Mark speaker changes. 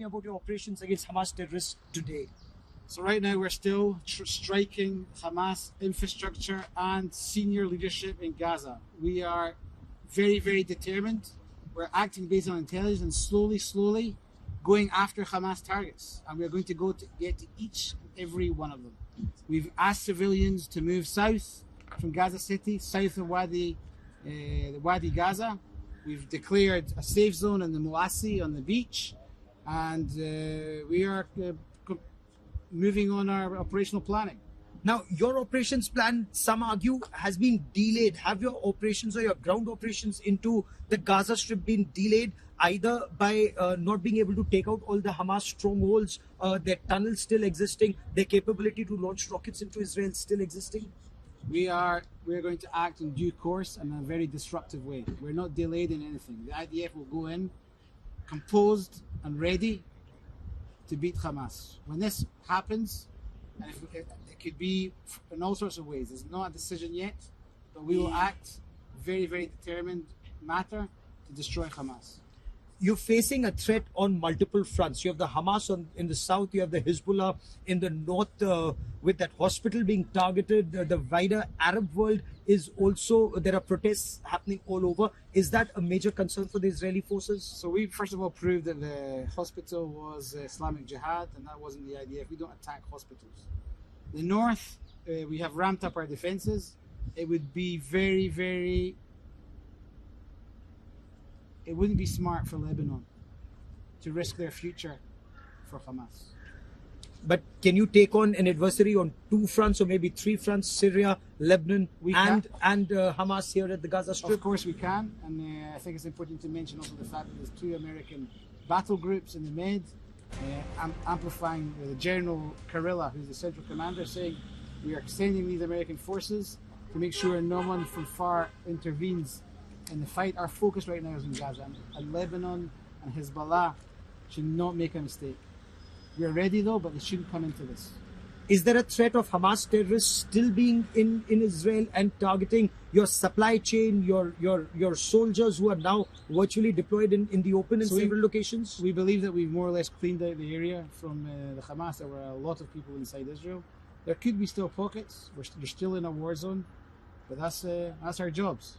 Speaker 1: me about your operations against Hamas terrorists today.
Speaker 2: So right now we're still striking Hamas infrastructure and senior leadership in Gaza. We are very, very determined. We're acting based on intelligence and slowly going after Hamas targets. And we're going to get to each and every one of them. We've asked civilians to move south from Gaza City, south of Wadi Gaza. We've declared a safe zone in the Muassi on the beach. And we are moving on our operational planning.
Speaker 1: Now, your operations plan, some argue, has been delayed. Have your operations or your ground operations into the Gaza Strip been delayed, either by not being able to take out all the Hamas strongholds, their tunnels still existing, their capability to launch rockets into Israel still existing?
Speaker 2: We are going to act in due course in a very disruptive way. We're not delayed in anything. The IDF will go in composed and ready to beat Hamas. When this happens, and it could be in all sorts of ways. There's not a decision yet, but we will act very, very determined matter to destroy Hamas.
Speaker 1: You're facing a threat on multiple fronts. You have the Hamas in the south, you have the Hezbollah in the north, with that hospital being targeted. The wider Arab world is also, there are protests happening all over. Is that a major concern for the Israeli forces?
Speaker 2: So we first of all proved that the hospital was Islamic Jihad, and that wasn't the IDF. We don't attack hospitals. The north, we have ramped up our defenses. It would be it wouldn't be smart for Lebanon to risk their future for Hamas.
Speaker 1: But can you take on an adversary on two fronts or maybe three fronts, Syria, Lebanon and Hamas here at the Gaza Strip?
Speaker 2: Of course we can, and I think it's important to mention also the fact that there's 2 American battle groups in the Med, amplifying the General Karilla, who's the central commander, saying we are sending these American forces to make sure no one from far intervenes in the fight. Our focus right now is in Gaza, and Lebanon and Hezbollah should not make a mistake. We are ready though, but they shouldn't come into this.
Speaker 1: Is there a threat of Hamas terrorists still being in Israel and targeting your supply chain, your soldiers who are now virtually deployed in the open in several locations?
Speaker 2: We believe that we've more or less cleaned out the area from the Hamas. There were a lot of people inside Israel. There could be still pockets. We're still in a war zone, but that's our jobs.